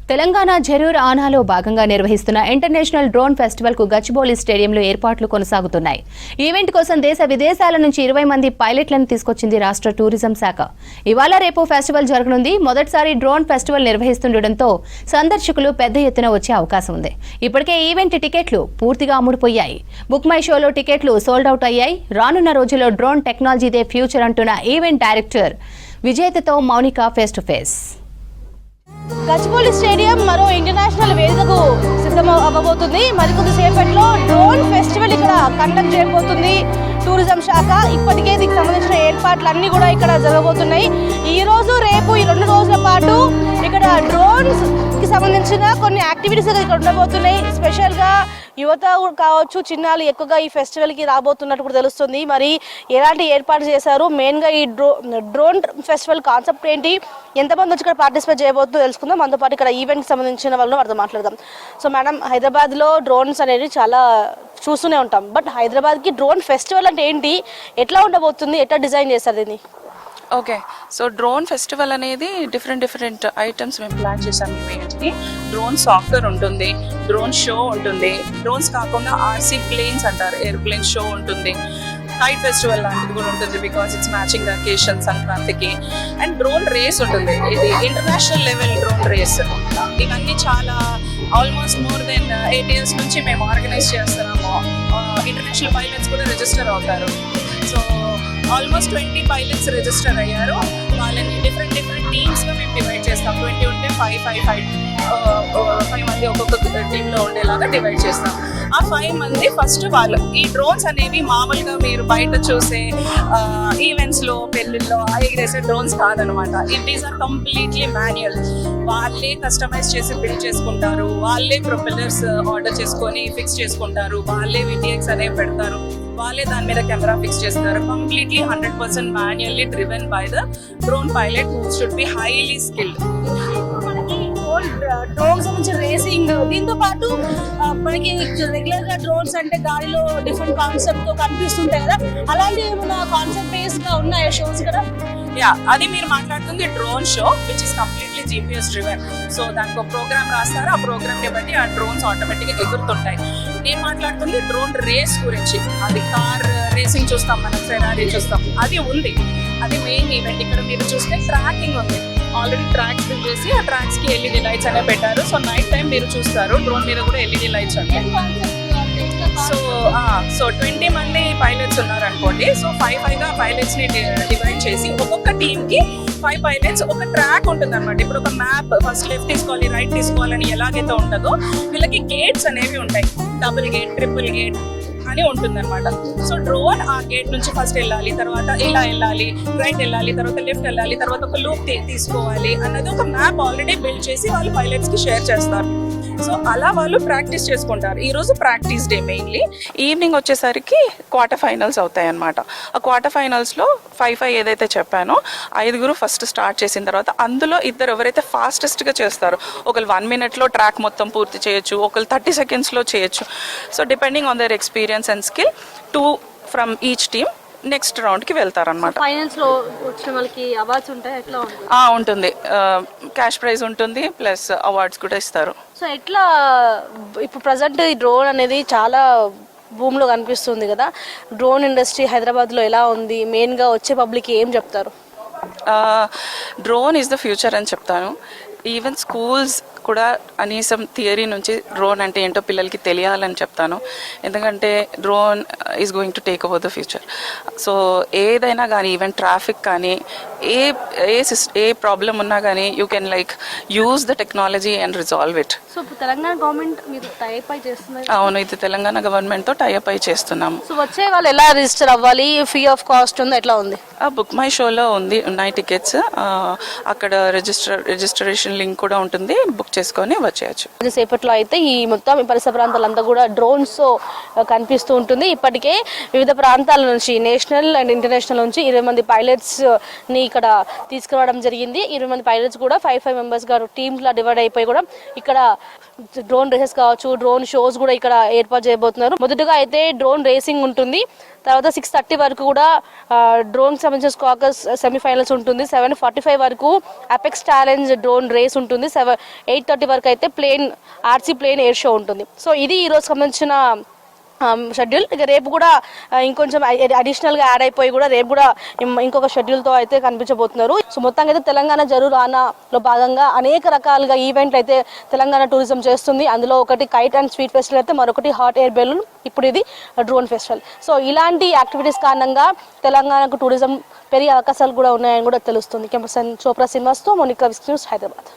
తెలంగాణ జరూర్ ఆనాలో భాగంగా నిర్వహిస్తున్న international drone festival కు గచ్చిబౌలి స్టేడియంలో ఏర్పాట్లు కొనసాగుతున్నాయి. ఈవెంట్ కోసం దేశ విదేశాల నుంచి 20 మంది పైలట్లను తీసుకొచ్చింది రాష్ట్ర టూరిజం శాఖ. ఇవాళ రేపు ఫెస్టివల్ జరగనుంది. మొదటిసారి డ్రోన్ ఫెస్టివల్ నిర్వహిస్తుండటంతో సందర్శకులు పెద్ద ఎత్తున వచ్చే అవకాశం ఉంది. ఇప్పటికే ఈవెంట్ టికెట్లు పూర్తిగా అమ్ముడుపోయాయి. బుక్ మై షోలో టికెట్లు సోల్డ్ అవుట్ అయ్యాయి. రానున్న రోజుల్లో డ్రోన్ టెక్నాలజీదే ఫ్యూచర్ అంటున్న ఈవెంట్ డైరెక్టర్ విజేతతో Mounika face to face. Gachibowli stadium మరో ఇంటర్నేషనల్ వేదికకు సిద్ధం అవ్వబోతుంది. మరికొద్ది సేపట్లో డ్రోన్ ఫెస్టివల్ ఇక్కడ కండక్ట్ చేయబోతుంది టూరిజం శాఖ. ఇప్పటికే దీనికి సంబంధించిన ఏర్పాట్లన్నీ కూడా ఇక్కడ జరగబోతున్నాయి. ఈ రోజు రేపు ఈ 2 రోజుల పాటు ఇక్కడ డ్రోన్స్ కి సంబంధించిన కొన్ని యాక్టివిటీస్ ఇక్కడ ఉండబోతున్నాయి. స్పెషల్గా యువత కావచ్చు, చిన్నాలు ఎక్కువగా ఈ ఫెస్టివల్కి రాబోతున్నట్టు కూడా తెలుస్తుంది. మరి ఎలాంటి ఏర్పాటు చేశారు, మెయిన్గా ఈ డ్రోన్ ఫెస్టివల్ కాన్సెప్ట్ ఏంటి, ఎంతమంది వచ్చి ఇక్కడ పార్టిసిపేట్ చేయబోతుందో తెలుసుకుందాం. మనతో పాటు ఇక్కడ ఈవెంట్కి సంబంధించిన వాళ్ళని వారితో మాట్లాడదాం. సో మేడం, హైదరాబాద్లో డ్రోన్స్ అనేది చాలా చూస్తూనే ఉంటాం. బట్ హైదరాబాద్కి డ్రోన్ ఫెస్టివల్ అంటే ఏంటి, ఎట్లా ఉండబోతుంది, ఎట్లా డిజైన్ చేస్తారు దీన్ని? ఓకే, సో డ్రోన్ ఫెస్టివల్ అనేది డిఫరెంట్ ఐటమ్స్ మేము ప్లాన్ చేసాం. ఈవెంట్కి డ్రోన్ సాఫ్ట్వేర్ ఉంటుంది, డ్రోన్ షో ఉంటుంది, డ్రోన్స్ కాకుండా ఆర్సీ ప్లేన్స్ అంటారు, ఎయిర్ప్లేన్ షో ఉంటుంది, కైట్ ఫెస్టివల్ లాంటిది కూడా ఉంటుంది బికాస్ ఇట్స్ మ్యాచింగ్ అకేషన్ సంక్రాంతికి. అండ్ డ్రోన్ రేస్ ఉంటుంది, ఇది ఇంటర్నేషనల్ లెవెల్ డ్రోన్ రేస్. ఇవన్నీ చాలా ఆల్మోస్ట్ మోర్ దెన్ 8 years నుంచి మేము ఆర్గనైజ్ చేస్తున్నాము. ఇంటర్నేషనల్ పైలట్స్ కూడా రిజిస్టర్ అవుతారు. సో ఆల్మోస్ట్ 20 పైలట్స్ రిజిస్టర్ అయ్యారు. వాళ్ళని డిఫరెంట్ టీమ్స్గా మేము డివైడ్ చేస్తాం. 20 ఉంటే 5 మంది ఒక్కొక్క టీంలో ఉండేలాగా డివైడ్ చేస్తాం. ఆ 5 మంది ఫస్ట్ వాళ్ళు ఈ డ్రోన్స్ అనేవి మామూలుగా మీరు బయట చూసే ఈవెంట్స్లో, పెళ్ళిళ్ళలో ఎగిరేసే డ్రోన్స్ కాదనమాట. These are completely manual. వాళ్ళే కస్టమైజ్ చేసి బిల్డ్ చేసుకుంటారు, వాళ్ళే ప్రొపెల్లర్స్ ఆర్డర్ చేసుకొని ఫిక్స్ చేసుకుంటారు, వాళ్ళే విటిఎక్స్ అనేవి పెడతారు, వాళ్ళే దాని మీద కెమెరా ఫిక్స్ చేస్తారు. Completely 100% manually driven by the drone pilot who should be highly skilled. Drones నుంచి రేసింగ్, దీంతో పాటు మనకి రెగ్యులర్ గా డ్రోన్స్ అంటే గాలిలో డిఫరెంట్ కాన్సెప్ట్ తో కనిపిస్తుంటాయి కదా, అలాంటి ఏమైనా కాన్సెప్ట్ బేస్ గా ఉన్నాయా షోస్ కదా? యా, అది మీరు మాట్లాడుతుంది drone show which is completely GPS driven. So దానికి ఒక ప్రోగ్రామ్ రాస్తారు, ఆ ప్రోగ్రామ్ ని బట్టి ఆ డ్రోన్స్ ఆటోమేటిక్గా ఎగురుతుంటాయి. నేను మాట్లాడుతుంది డ్రోన్ రేస్ గురించి. అది కార్ రేసింగ్ చూస్తాం, మనం ఫెరారీ చూస్తాం, అది ఉంది. అది మెయిన్ ఈవెంట్. ఇక్కడ మీరు చూస్తే ట్రాకింగ్ ఉంది, ఆల్రెడీ ట్రాక్స్ బిల్డ్ చేసి ఆ ట్రాక్స్ కి ఎల్ఈడి లైట్స్ అనేవి పెట్టారు. సో నైట్ టైం మీరు చూస్తారు డ్రోన్ మీద కూడా ఎల్ఈడి లైట్స్ ఉంటాయి. సో 20 మంది పైలట్స్ ఉన్నారు అనుకోండి. సో 5 గా పైలట్స్ ని డివైడ్ చేసి ఒక్కొక్క టీమ్ కి 5 పైలట్స్ ఒక ట్రాక్ ఉంటుంది అనమాట. ఇప్పుడు ఒక మ్యాప్ ఫస్ట్ లెఫ్ట్ తీసుకోవాలి, రైట్ తీసుకోవాలని ఎలాగైతే ఉంటుందో వీళ్ళకి గేట్స్ అనేవి ఉంటాయి. డబుల్ గేట్, ట్రిపుల్ గేట్ అని ఉంటుందన్నమాట. సో డ్రోన్ ఆ గేట్ నుంచి ఫస్ట్ వెళ్ళాలి, తర్వాత ఇలా వెళ్ళాలి, రైట్ వెళ్ళాలి, తర్వాత లెఫ్ట్ వెళ్ళాలి, తర్వాత ఒక లూప్ తీసుకోవాలి అన్నది ఒక మ్యాప్ ఆల్రెడీ బిల్డ్ చేసి వాళ్ళు పైలట్స్ కి షేర్ చేస్తారు. సో అలా వాళ్ళు ప్రాక్టీస్ చేసుకుంటారు. ఈరోజు ప్రాక్టీస్ డే మెయిన్లీ. ఈవినింగ్ వచ్చేసరికి క్వార్టర్ ఫైనల్స్ అవుతాయి అన్నమాట. ఆ క్వార్టర్ ఫైనల్స్లో 5 ఏదైతే చెప్పానో 5 ఫస్ట్ స్టార్ట్ చేసిన తర్వాత అందులో ఇద్దరు ఎవరైతే ఫాస్టెస్ట్గా చేస్తారో, ఒకరు 1 minute ట్రాక్ మొత్తం పూర్తి చేయొచ్చు, ఒకరు 30 seconds చేయొచ్చు. So depending on their experience and skill 2 from each team next రౌండ్కి వెళ్తారనమాట. ఫైనల్స్ లో వచ్చిన వాళ్ళకి అవార్డ్స్ ఉంటాయి, ఎట్లా ఉంటుంది, క్యాష్ ప్రైజ్ ఉంటుంది, ప్లస్ అవార్డ్స్ కూడా ఇస్తారు. సో ఎట్లా ఇప్పుడు ప్రజెంట్ ఈ డ్రోన్ అనేది చాలా భూమిలో కనిపిస్తుంది కదా, డ్రోన్ ఇండస్ట్రీ హైదరాబాద్లో ఎలా ఉంది, మెయిన్గా వచ్చే పబ్లిక్ ఏం చెప్తారు? డ్రోన్ ఈజ్ ద ఫ్యూచర్ అని చెప్తాను. ఈవెన్ స్కూల్స్ కూడా కనీసం థియరీ నుంచి డ్రోన్ అంటే ఏంటో పిల్లలకి తెలియాలని చెప్తాను. ఎందుకంటే drone is going to take over the future. So ఏదైనా కానీ, ఈవెన్ ట్రాఫిక్ కానీ, ఏ ప్రాబ్లం ఉన్నా కానీ you can use the technology and resolve it. So Telangana government మీరు టైప్ అయి చేస్తున్నారు? అవును, ఇది తెలంగాణ గవర్నమెంట్తో టైప్ అయి చేస్తున్నాము. సో వచ్చే వాళ్ళు ఎలా రిజిస్టర్ అవ్వాలి, ఫ్రీ ఆఫ్ కాస్ట్ ఉందో, ఎట్లా ఉంది? బుక్ మై షోలో ఉన్నాయి టికెట్స్. అక్కడ రిజిస్ట్రేషన్ లింక్ కూడా ఉంటుంది, బుక్ చేసుకొని వచ్చేయచ్చు. సేపట్లో అయితే ఈ మొత్తం పరిసర ప్రాంతాలంతా కూడా డ్రోన్స్ కనిపిస్తూ ఉంటుంది. ఇప్పటికే వివిధ ప్రాంతాల నుంచి, నేషనల్ అండ్ ఇంటర్నేషనల్ నుంచి 20 మంది పైలట్స్ ని ఇక్కడ తీసుకురావడం జరిగింది. 20 మంది పైలట్స్ కూడా 5 మెంబర్స్గా టీమ్స్లా డివైడ్ అయిపోయి కూడా ఇక్కడ డ్రోన్ రేసెస్ కావచ్చు, డ్రోన్ షోస్ కూడా ఇక్కడ ఏర్పాటు చేయబోతున్నారు. మొదటగా అయితే డ్రోన్ రేసింగ్ ఉంటుంది. తర్వాత 6:30 వరకు కూడా డ్రోన్ సంబంధించిన స్కాకర్స్ సెమీఫైనల్స్ ఉంటుంది. 7:45 వరకు అపెక్స్ ఛాలెంజ్ డ్రోన్ రేస్ ఉంటుంది. 8:30 వరకు అయితే ఆర్సీ ప్లేన్ ఎయిర్ షో ఉంటుంది. సో ఇది ఈరోజు సంబంధించిన షెడ్యూల్. ఇక రేపు కూడా ఇంకొంచెం అడిషనల్గా యాడ్ అయిపోయి కూడా రేపు కూడా ఇంకొక షెడ్యూల్తో అయితే కనిపించబోతున్నారు. సో మొత్తంగా అయితే తెలంగాణ జరురానాలో భాగంగా అనేక రకాలుగా ఈవెంట్లు అయితే తెలంగాణ టూరిజం చేస్తుంది. అందులో ఒకటి కైట్ అండ్ స్వీట్ ఫెస్టివల్ అయితే, మరొకటి హాట్ ఎయిర్ బెలూన్, ఇప్పుడు ఇది డ్రోన్ ఫెస్టివల్. సో ఇలాంటి యాక్టివిటీస్ కారణంగా తెలంగాణకు టూరిజం పెరిగే అవకాశాలు కూడా ఉన్నాయని కూడా తెలుస్తుంది. కెమెరా చోప్రా శ్రీనివాస్తో మోనికా, విస్క్ న్యూస్, హైదరాబాద్.